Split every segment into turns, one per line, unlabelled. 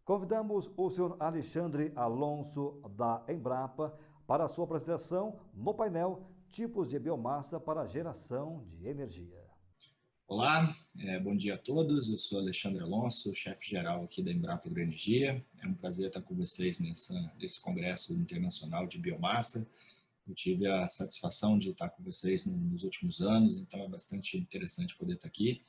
Convidamos o senhor Alexandre Alonso, da Embrapa, para a sua apresentação no painel Tipos de Biomassa para Geração de Energia.
Olá, bom dia a todos. Eu sou Alexandre Alonso, chefe-geral aqui da Embrapa Agroenergia. É um prazer estar com vocês nesse Congresso Internacional de Biomassa. Eu tive a satisfação de estar com vocês nos últimos anos, então é bastante interessante poder estar aqui.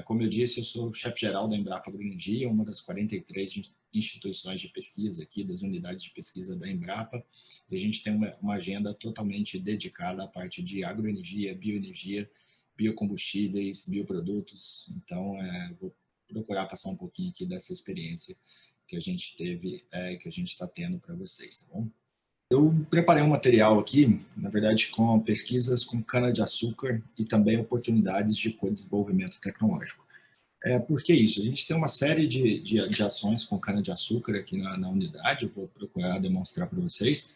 Como eu disse, eu sou o chefe-geral da Embrapa Agroenergia, uma das 43 instituições de pesquisa aqui, das unidades de pesquisa da Embrapa. E a gente tem uma agenda totalmente dedicada à parte de agroenergia, bioenergia, biocombustíveis, bioprodutos. Então, vou procurar passar um pouquinho aqui dessa experiência que a gente teve, que a gente está tendo para vocês, tá bom? Eu preparei um material aqui, na verdade, com pesquisas com cana-de-açúcar e também oportunidades de co-desenvolvimento tecnológico. Por que isso? A gente tem uma série de ações com cana-de-açúcar aqui na unidade, eu vou procurar demonstrar para vocês,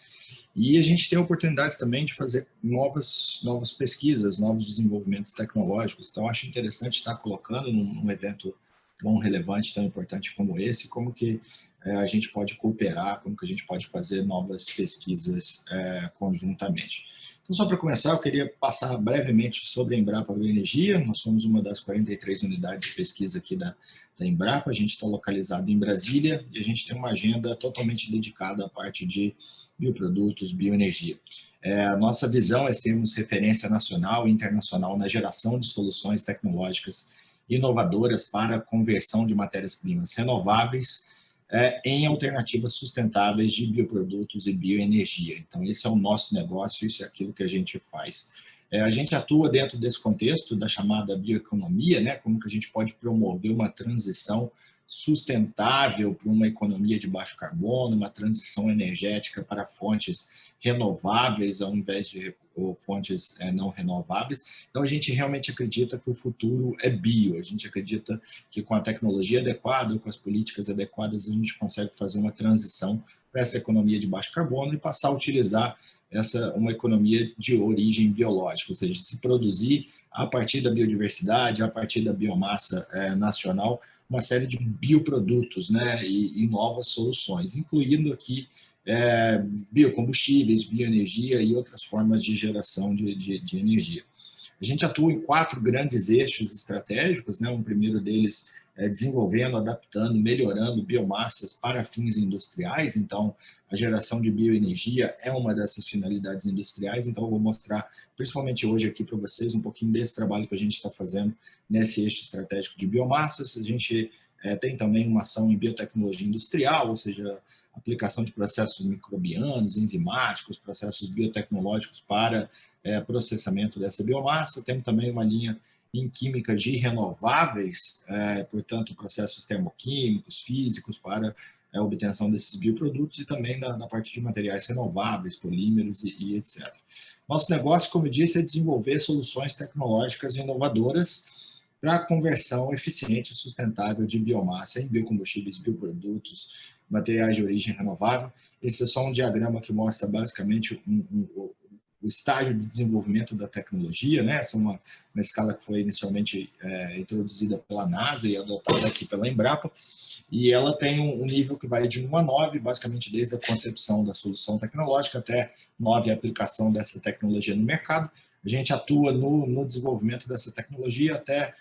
e a gente tem oportunidades também de fazer novas pesquisas, novos desenvolvimentos tecnológicos, então acho interessante estar colocando num evento tão relevante, tão importante como esse, como que a gente pode cooperar, como que a gente pode fazer novas pesquisas conjuntamente. Então, só para começar, eu queria passar brevemente sobre a Embrapa Agroenergia. Nós somos uma das 43 unidades de pesquisa aqui da Embrapa. A gente está localizado em Brasília e a gente tem uma agenda totalmente dedicada à parte de bioprodutos, bioenergia. A nossa visão é sermos referência nacional e internacional na geração de soluções tecnológicas inovadoras para a conversão de matérias-primas renováveis em alternativas sustentáveis de bioprodutos e bioenergia. Então, esse é o nosso negócio, isso é aquilo que a gente faz. A gente atua dentro desse contexto da chamada bioeconomia, né? Como que a gente pode promover uma transição sustentável para uma economia de baixo carbono, uma transição energética para fontes renováveis ao invés de fontes não renováveis. Então, a gente realmente acredita que o futuro é bio, a gente acredita que com a tecnologia adequada, com as políticas adequadas, a gente consegue fazer uma transição para essa economia de baixo carbono e passar a utilizar uma economia de origem biológica, ou seja, se produzir a partir da biodiversidade, a partir da biomassa nacional, uma série de bioprodutos, né, e novas soluções, incluindo aqui biocombustíveis, bioenergia e outras formas de geração de energia. A gente atua em 4 grandes eixos estratégicos, né? Um primeiro deles é desenvolvendo, adaptando, melhorando biomassas para fins industriais. Então, a geração de bioenergia é uma dessas finalidades industriais. Então, eu vou mostrar, principalmente hoje aqui para vocês, um pouquinho desse trabalho que a gente está fazendo nesse eixo estratégico de biomassas. A gente tem também uma ação em biotecnologia industrial, ou seja, aplicação de processos microbianos, enzimáticos, processos biotecnológicos para processamento dessa biomassa. Temos também uma linha em química de renováveis, portanto, processos termoquímicos, físicos para a obtenção desses bioprodutos e também da parte de materiais renováveis, polímeros e etc. Nosso negócio, como eu disse, é desenvolver soluções tecnológicas inovadoras para a conversão eficiente e sustentável de biomassa em biocombustíveis, bioprodutos, materiais de origem renovável. Esse é só um diagrama que mostra basicamente o estágio de desenvolvimento da tecnologia, né? Essa é uma escala que foi inicialmente introduzida pela NASA e adotada aqui pela Embrapa, e ela tem um nível que vai de 1 a 9, basicamente desde a concepção da solução tecnológica até 9 a aplicação dessa tecnologia no mercado. A gente atua no desenvolvimento dessa tecnologia até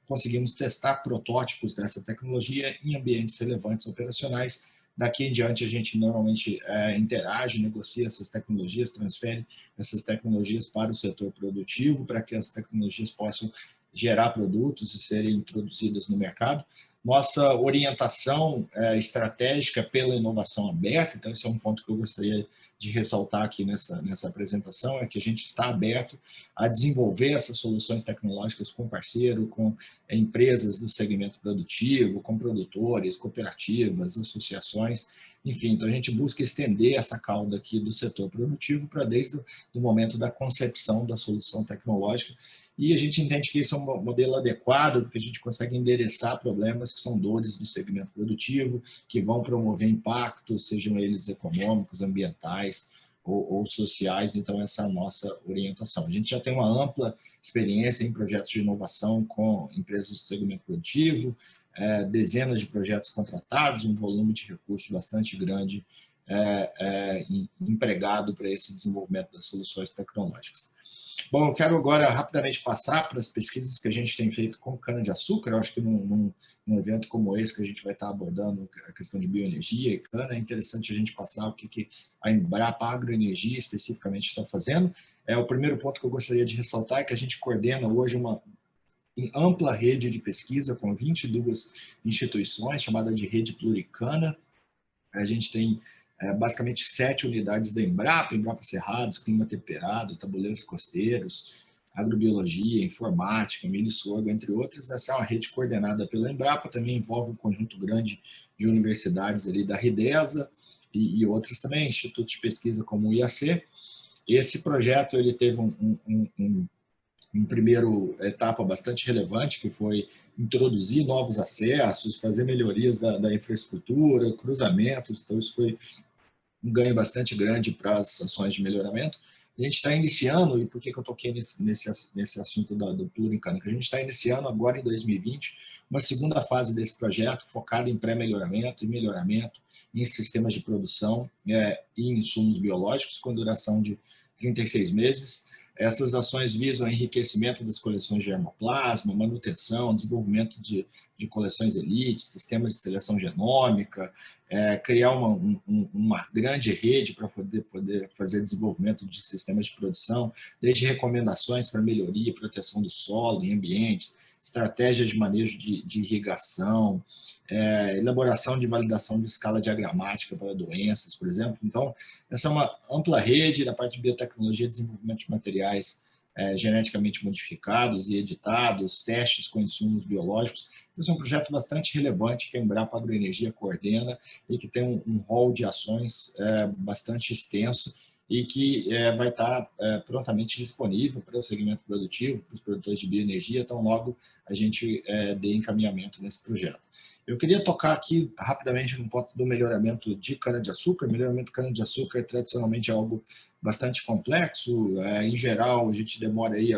conseguimos testar protótipos dessa tecnologia em ambientes relevantes operacionais. Daqui em diante, a gente normalmente interage, negocia essas tecnologias, transfere essas tecnologias para o setor produtivo, para que as tecnologias possam gerar produtos e serem introduzidas no mercado. Nossa orientação estratégica pela inovação aberta, então esse é um ponto que eu gostaria de ressaltar aqui nessa apresentação, é que a gente está aberto a desenvolver essas soluções tecnológicas com parceiro, com empresas do segmento produtivo, com produtores, cooperativas, associações, enfim, então a gente busca estender essa cauda aqui do setor produtivo para desde o momento da concepção da solução tecnológica, e a gente entende que esse é um modelo adequado, porque a gente consegue endereçar problemas que são dores do segmento produtivo, que vão promover impactos, sejam eles econômicos, ambientais ou sociais. Então, essa é a nossa orientação. A gente já tem uma ampla experiência em projetos de inovação com empresas do segmento produtivo, dezenas de projetos contratados, um volume de recursos bastante grande empregado para esse desenvolvimento das soluções tecnológicas. Bom, eu quero agora rapidamente passar para as pesquisas que a gente tem feito com cana-de-açúcar. Eu acho que num evento como esse, que a gente vai estar abordando a questão de bioenergia e cana, é interessante a gente passar o que a Embrapa Agroenergia especificamente está fazendo. O primeiro ponto que eu gostaria de ressaltar é que a gente coordena hoje uma ampla rede de pesquisa com 22 instituições, chamada de Rede Pluricana. A gente tem basicamente 7 unidades da Embrapa Cerrados, Clima Temperado, Tabuleiros Costeiros, Agrobiologia, Informática, Milho e Sorgo, entre outras. Essa é uma rede coordenada pela Embrapa, também envolve um conjunto grande de universidades ali da RIDESA e outras também, institutos de pesquisa como o IAC. Esse projeto ele teve uma primeira etapa bastante relevante, que foi introduzir novos acessos, fazer melhorias da infraestrutura, cruzamentos. Então, isso foi um ganho bastante grande para as ações de melhoramento. A gente está iniciando, e por que eu toquei nesse assunto do Pluricana? Que a gente está iniciando agora em 2020 uma segunda fase desse projeto, focada em pré-melhoramento e melhoramento em sistemas de produção e insumos biológicos, com duração de 36 meses. Essas ações visam o enriquecimento das coleções de germoplasma, manutenção, desenvolvimento de coleções elite, sistemas de seleção genômica, criar uma grande rede para poder fazer desenvolvimento de sistemas de produção, desde recomendações para melhoria e proteção do solo em ambientes, estratégias de manejo de irrigação, elaboração de validação de escala diagramática para doenças, por exemplo. Então, essa é uma ampla rede da parte de biotecnologia e desenvolvimento de materiais geneticamente modificados e editados, testes com insumos biológicos. Esse é um projeto bastante relevante que a Embrapa Agroenergia coordena e que tem um rol de ações bastante extenso e que vai estar prontamente disponível para o segmento produtivo, para os produtores de bioenergia, tão logo a gente dê encaminhamento nesse projeto. Eu queria tocar aqui rapidamente no ponto do melhoramento de cana-de-açúcar. Melhoramento de cana-de-açúcar tradicionalmente é algo bastante complexo. Em geral, a gente demora aí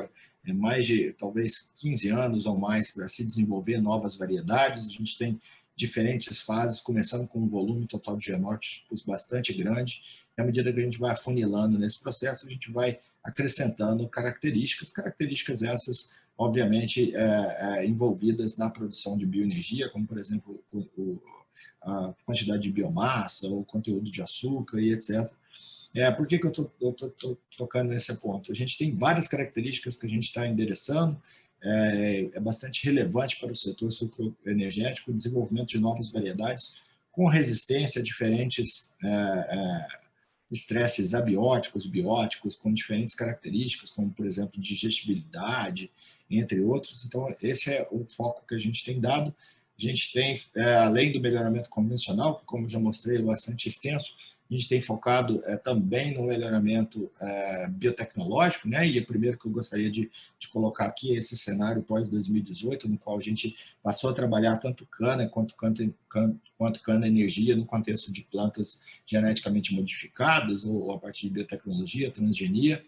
mais de talvez 15 anos ou mais para se desenvolver novas variedades. A gente tem diferentes fases, começando com um volume total de genótipos bastante grande. E à medida que a gente vai afunilando nesse processo, a gente vai acrescentando características essas obviamente envolvidas na produção de bioenergia, como por exemplo a quantidade de biomassa, o conteúdo de açúcar e etc. Por que eu estou tocando nesse ponto? A gente tem várias características que a gente está endereçando, é bastante relevante para o setor sucroenergético o desenvolvimento de novas variedades com resistência a diferentes estresses abióticos, bióticos, com diferentes características, como, por exemplo, digestibilidade, entre outros. Então, esse é o foco que a gente tem dado. A gente tem, além do melhoramento convencional, que, como já mostrei, é bastante extenso, a gente tem focado também no melhoramento biotecnológico, né? E o primeiro que eu gostaria de colocar aqui é esse cenário pós-2018, no qual a gente passou a trabalhar tanto cana quanto cana-energia no contexto de plantas geneticamente modificadas ou a partir de biotecnologia, transgenia.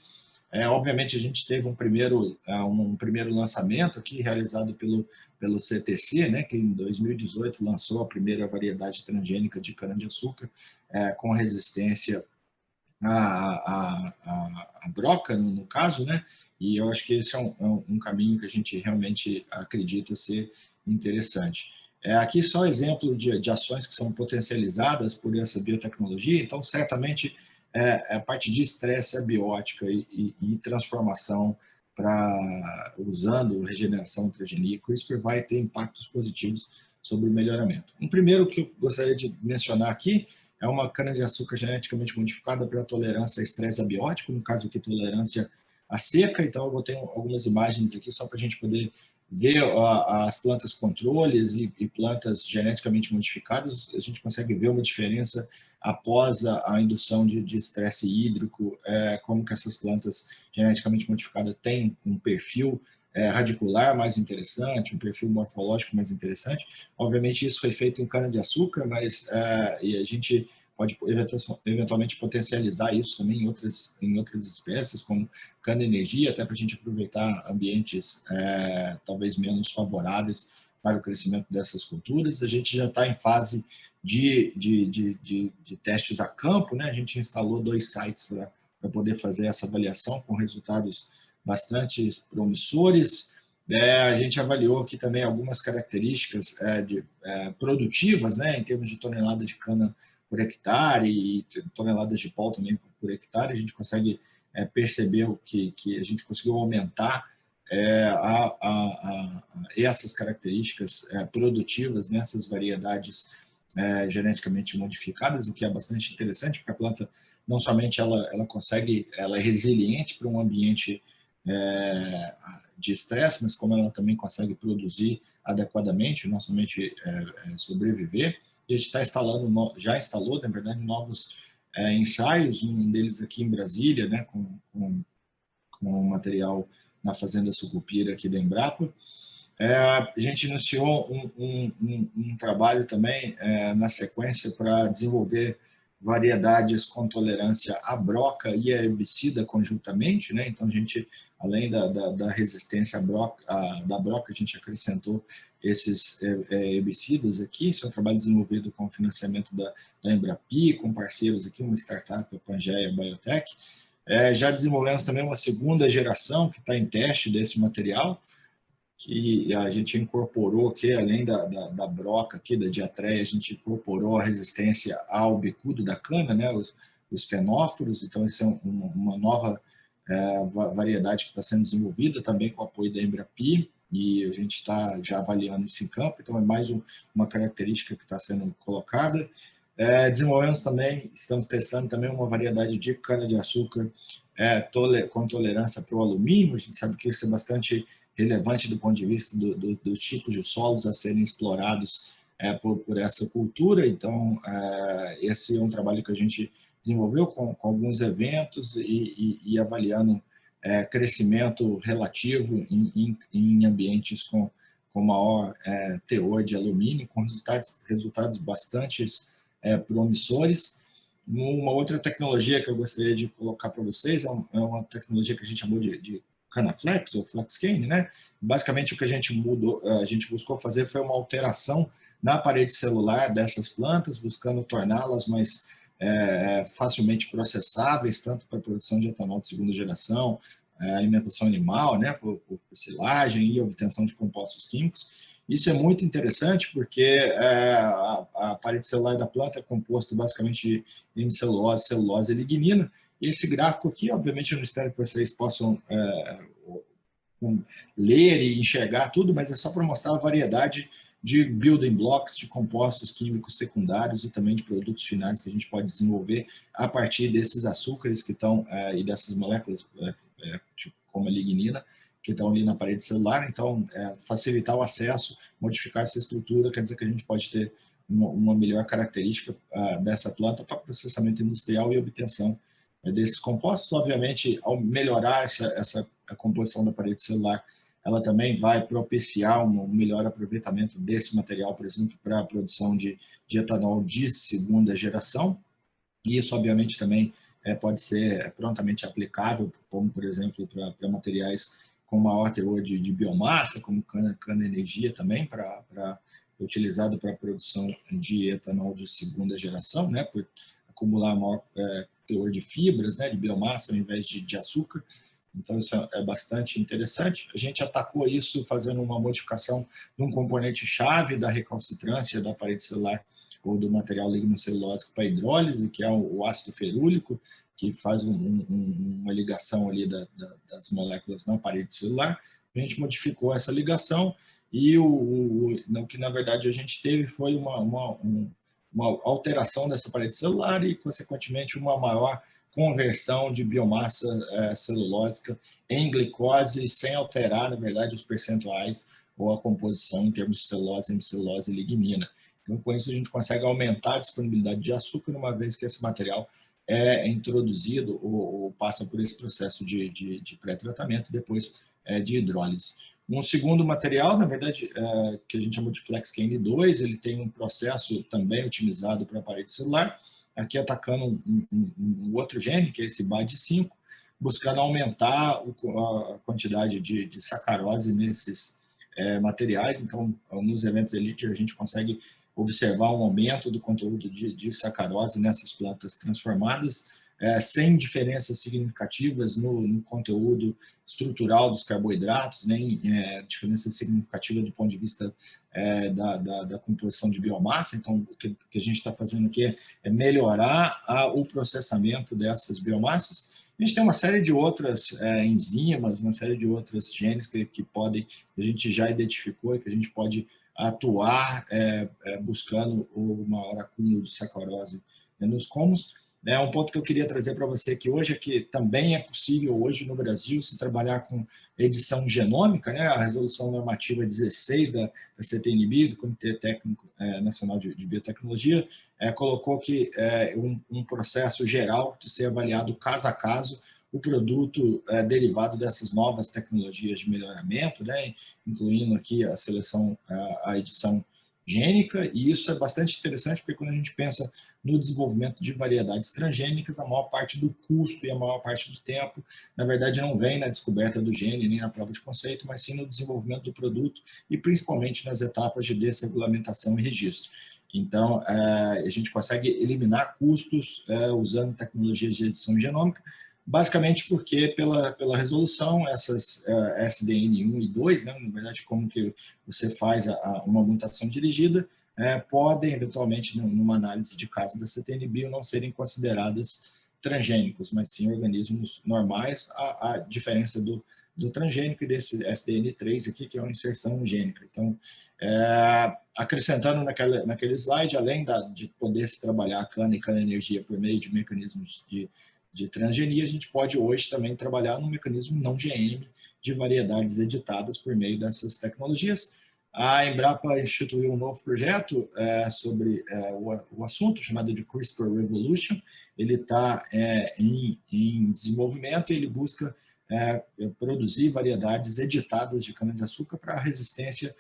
Obviamente, a gente teve um primeiro lançamento aqui, realizado pelo CTC, né, que em 2018 lançou a primeira variedade transgênica de cana-de-açúcar, com resistência à broca, no caso, né, e eu acho que esse é um caminho que a gente realmente acredita ser interessante. Aqui só exemplo de ações que são potencializadas por essa biotecnologia, então certamente a parte de estresse abiótica e transformação usando regeneração transgenia, CRISPR vai ter impactos positivos sobre o melhoramento. Um primeiro que eu gostaria de mencionar aqui é uma cana-de-açúcar geneticamente modificada para tolerância a estresse abiótico, no caso aqui tolerância à seca. Então eu botei algumas imagens aqui só para a gente poder ver as plantas controles e plantas geneticamente modificadas. A gente consegue ver uma diferença após a indução de estresse hídrico, como que essas plantas geneticamente modificadas têm um perfil radicular mais interessante, um perfil morfológico mais interessante. Obviamente isso foi feito em cana-de-açúcar, mas e a gente pode eventualmente potencializar isso também em outras espécies, como cana-energia, até para a gente aproveitar ambientes talvez menos favoráveis para o crescimento dessas culturas. A gente já está em fase de testes a campo, né? A gente instalou 2 sites para poder fazer essa avaliação com resultados bastante promissores. A gente avaliou aqui também algumas características produtivas, né, em termos de tonelada de cana por hectare e toneladas de pau também por hectare. A gente consegue perceber que a gente conseguiu aumentar essas características produtivas nessas variedades geneticamente modificadas, o que é bastante interessante, porque a planta não somente ela é resiliente para um ambiente de estresse, mas como ela também consegue produzir adequadamente, não somente sobreviver. E a gente já instalou, na verdade, novos ensaios, um deles aqui em Brasília, né, com material na fazenda Sucupira aqui da Embrapa. A gente iniciou um trabalho também na sequência para desenvolver variedades com tolerância à broca e a herbicida conjuntamente, né? Então a gente, além da resistência da broca, a gente acrescentou esses herbicidas aqui. Isso é um trabalho desenvolvido com o financiamento da Embrapi, com parceiros aqui, uma startup, a Pangeia Biotech. Já desenvolvemos também uma segunda geração que está em teste desse material, que a gente incorporou aqui, além da broca aqui, da diatreia, a gente incorporou a resistência ao bicudo da cana, né, os fenóforos. Então, essa é uma nova variedade que está sendo desenvolvida também com o apoio da Embrapi, e a gente está já avaliando isso em campo. Então, é mais uma característica que está sendo colocada. Desenvolvemos também, estamos testando também uma variedade de cana-de-açúcar com tolerância para o alumínio. A gente sabe que isso é bastante relevante do ponto de vista dos tipos de solos a serem explorados por essa cultura. Então, esse é um trabalho que a gente desenvolveu com alguns eventos e avaliando crescimento relativo em ambientes com maior teor de alumínio, com resultados bastante promissores. Uma outra tecnologia que eu gostaria de colocar para vocês é uma tecnologia que a gente chamou de Canaflex ou FlexCane, né? Basicamente o que a gente buscou fazer foi uma alteração na parede celular dessas plantas, buscando torná-las mais facilmente processáveis, tanto para a produção de etanol de segunda geração, alimentação animal, né, por silagem e obtenção de compostos químicos. Isso é muito interessante porque a parede celular da planta é composto basicamente de hemicelulose, celulose e lignina. E esse gráfico aqui, obviamente, eu não espero que vocês possam ler e enxergar tudo, mas é só para mostrar a variedade de building blocks, de compostos químicos secundários e também de produtos finais que a gente pode desenvolver a partir desses açúcares que estão, e dessas moléculas, tipo, como a lignina, que estão ali na parede celular. Então, facilitar o acesso, modificar essa estrutura, quer dizer que a gente pode ter uma melhor característica dessa planta para processamento industrial e obtenção desses compostos. Obviamente, ao melhorar a composição da parede celular, ela também vai propiciar um melhor aproveitamento desse material, por exemplo, para a produção de etanol de segunda geração. E isso, obviamente, também pode ser prontamente aplicável, como, por exemplo, para materiais com maior teor de biomassa, como cana-energia também, utilizado para a produção de etanol de segunda geração, né, por acumular maior teor de fibras, né, de biomassa, ao invés de açúcar. Então, isso é bastante interessante. A gente atacou isso fazendo uma modificação de um componente-chave da recalcitrância da parede celular ou do material lignocelulósico para hidrólise, que é o ácido ferúlico, que faz uma ligação ali das moléculas na parede celular. A gente modificou essa ligação e o que, na verdade, a gente teve foi uma alteração dessa parede celular e, consequentemente, uma maior conversão de biomassa celulósica em glicose, sem alterar, na verdade, os percentuais ou a composição em termos de celulose, hemicelulose e lignina. Então, com isso, a gente consegue aumentar a disponibilidade de açúcar, uma vez que esse material é introduzido ou passa por esse processo de pré-tratamento e depois de hidrólise. Um segundo material, na verdade, que a gente chama de FlexCane 2, ele tem um processo também otimizado para a parede celular, aqui atacando um outro gene, que é esse BAD5, buscando aumentar a quantidade de sacarose nesses materiais. Então, nos eventos Elite, a gente consegue observar um aumento do conteúdo de sacarose nessas plantas transformadas, sem diferenças significativas no conteúdo estrutural dos carboidratos, nem diferença significativa do ponto de vista da composição de biomassa. Então, o que a gente está fazendo aqui é melhorar o processamento dessas biomassas. A gente tem uma série de outras enzimas, uma série de outros genes que a gente já identificou e que a gente pode atuar buscando o maior acúmulo de sacarose nos colmos. Um ponto que eu queria trazer para você aqui hoje é que também é possível hoje no Brasil se trabalhar com edição genômica, né? A resolução normativa 16 da CTNB, do Comitê Técnico Nacional de Biotecnologia, colocou que um processo geral de ser avaliado caso a caso o produto derivado dessas novas tecnologias de melhoramento, né? Incluindo aqui a seleção, a edição gênica, e isso é bastante interessante porque quando a gente pensa no desenvolvimento de variedades transgênicas, a maior parte do custo e a maior parte do tempo, na verdade, não vem na descoberta do gene nem na prova de conceito, mas sim no desenvolvimento do produto e principalmente nas etapas de desregulamentação e registro. Então, a gente consegue eliminar custos usando tecnologias de edição genômica, basicamente porque pela resolução, essas SDN1 e 2, né, na verdade, como que você faz uma mutação dirigida, podem, eventualmente, numa análise de caso da CTNB, não serem consideradas transgênicos, mas sim organismos normais, a diferença do transgênico e desse SDN3 aqui, que é uma inserção gênica. Então, acrescentando naquele slide, além de poder se trabalhar a cana e cana-energia por meio de mecanismos de transgenia, a gente pode hoje também trabalhar no mecanismo não GM de variedades editadas por meio dessas tecnologias. A Embrapa instituiu um novo projeto sobre o assunto, chamado de CRISPR Revolution. Ele está em desenvolvimento e ele busca produzir variedades editadas de cana-de-açúcar para resistência,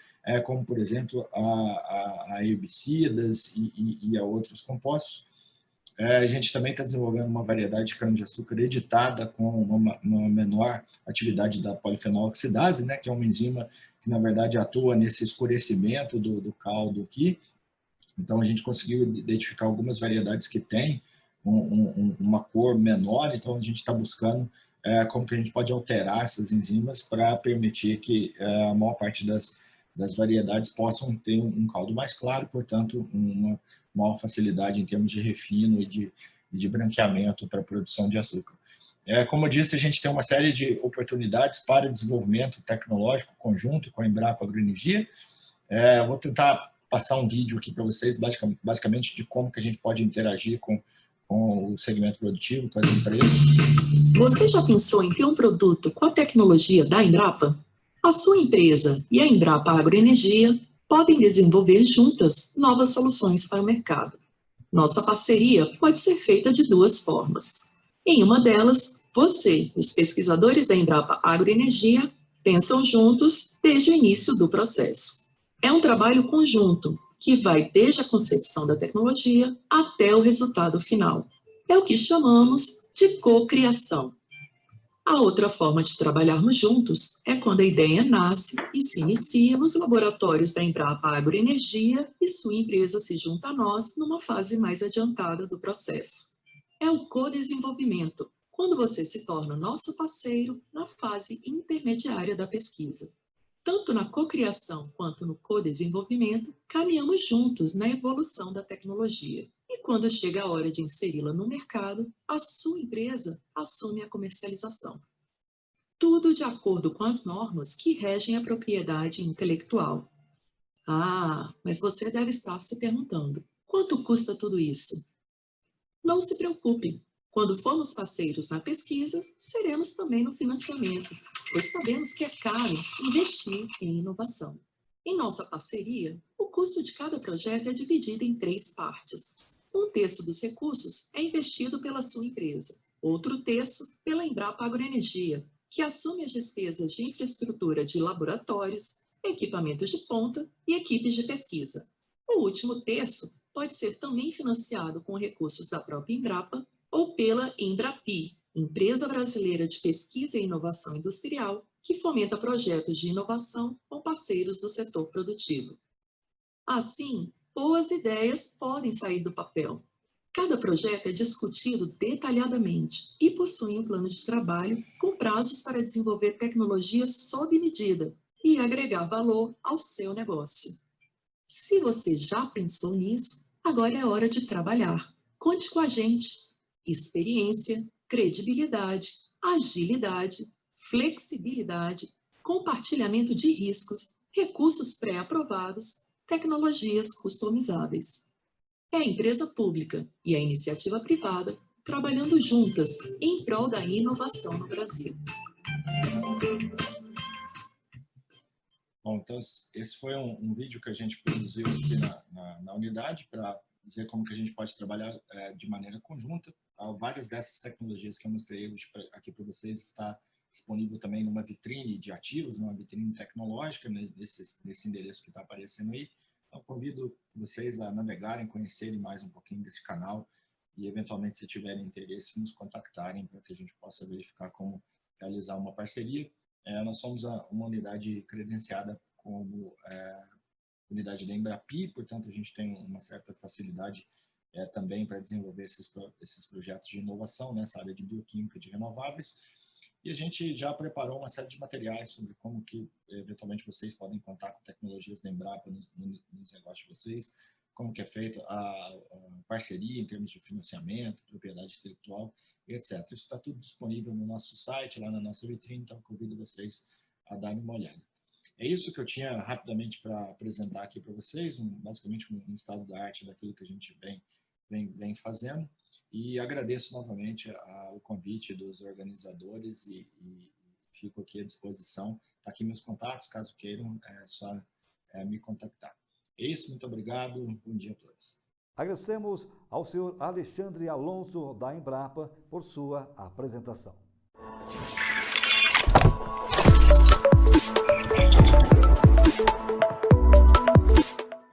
como, por exemplo, a herbicidas e a outros compostos. A gente também está desenvolvendo uma variedade de cana-de-açúcar editada com uma menor atividade da polifenol oxidase, né, que é uma enzima que, na verdade, atua nesse escurecimento do caldo aqui. Então, a gente conseguiu identificar algumas variedades que têm uma cor menor, então a gente está buscando como que a gente pode alterar essas enzimas para permitir que a maior parte das variedades possam ter um caldo mais claro, portanto, uma maior facilidade em termos de refino e de branqueamento para a produção de açúcar. Como eu disse, a gente tem uma série de oportunidades para desenvolvimento tecnológico conjunto com a Embrapa Agroenergia. Vou tentar passar um vídeo aqui para vocês, basicamente, de como que a gente pode interagir com o segmento produtivo, com as empresas.
Você já pensou em ter um produto com a tecnologia da Embrapa? A sua empresa e a Embrapa Agroenergia podem desenvolver juntas novas soluções para o mercado. Nossa parceria pode ser feita de duas formas. Em uma delas, você e os pesquisadores da Embrapa Agroenergia pensam juntos desde o início do processo. É um trabalho conjunto que vai desde a concepção da tecnologia até o resultado final. É o que chamamos de cocriação. A outra forma de trabalharmos juntos é quando a ideia nasce e se inicia nos laboratórios da Embrapa Agroenergia e sua empresa se junta a nós numa fase mais adiantada do processo. É o co-desenvolvimento, quando você se torna nosso parceiro na fase intermediária da pesquisa. Tanto na cocriação quanto no co-desenvolvimento, caminhamos juntos na evolução da tecnologia. E quando chega a hora de inseri-la no mercado, a sua empresa assume a comercialização. Tudo de acordo com as normas que regem a propriedade intelectual. Mas você deve estar se perguntando, quanto custa tudo isso? Não se preocupe, quando formos parceiros na pesquisa, seremos também no financiamento, pois sabemos que é caro investir em inovação. Em nossa parceria, o custo de cada projeto é dividido em 3 partes. Um terço dos recursos é investido pela sua empresa, outro terço pela Embrapa Agroenergia, que assume as despesas de infraestrutura de laboratórios, equipamentos de ponta e equipes de pesquisa. O último terço pode ser também financiado com recursos da própria Embrapa ou pela Embrapi, Empresa Brasileira de Pesquisa e Inovação Industrial, que fomenta projetos de inovação com parceiros do setor produtivo. Assim, boas ideias podem sair do papel. Cada projeto é discutido detalhadamente e possui um plano de trabalho com prazos para desenvolver tecnologias sob medida e agregar valor ao seu negócio. Se você já pensou nisso, agora é hora de trabalhar. Conte com a gente. Experiência, credibilidade, agilidade, flexibilidade, compartilhamento de riscos, recursos pré-aprovados, tecnologias customizáveis. É a empresa pública e a iniciativa privada trabalhando juntas em prol da inovação no Brasil.
Bom, então esse foi um vídeo que a gente produziu aqui na unidade para dizer como que a gente pode trabalhar de maneira conjunta. Várias dessas tecnologias que eu mostrei hoje aqui para vocês está disponível também numa vitrine de ativos, numa vitrine tecnológica, né, nesse endereço que está aparecendo aí. Então, convido vocês a navegarem, conhecerem mais um pouquinho desse canal e, eventualmente, se tiverem interesse, nos contactarem para que a gente possa verificar como realizar uma parceria. Nós somos uma unidade credenciada como unidade da Embrapi, portanto, a gente tem uma certa facilidade também para desenvolver esses projetos de inovação nessa área de bioquímica de renováveis. E a gente já preparou uma série de materiais sobre como que, eventualmente, vocês podem contar com tecnologias da Embrapa nos negócios de vocês, como que é feita a parceria em termos de financiamento, propriedade intelectual, etc. Isso está tudo disponível no nosso site, lá na nossa vitrine, então convido vocês a darem uma olhada. É isso que eu tinha rapidamente para apresentar aqui para vocês, basicamente um estado da arte daquilo que a gente vem fazendo. E agradeço novamente o convite dos organizadores e fico aqui à disposição. Está aqui meus contatos, caso queiram, é só me contactar. É isso, muito obrigado, bom dia a todos.
Agradecemos ao senhor Alexandre Alonso, da Embrapa, por sua apresentação.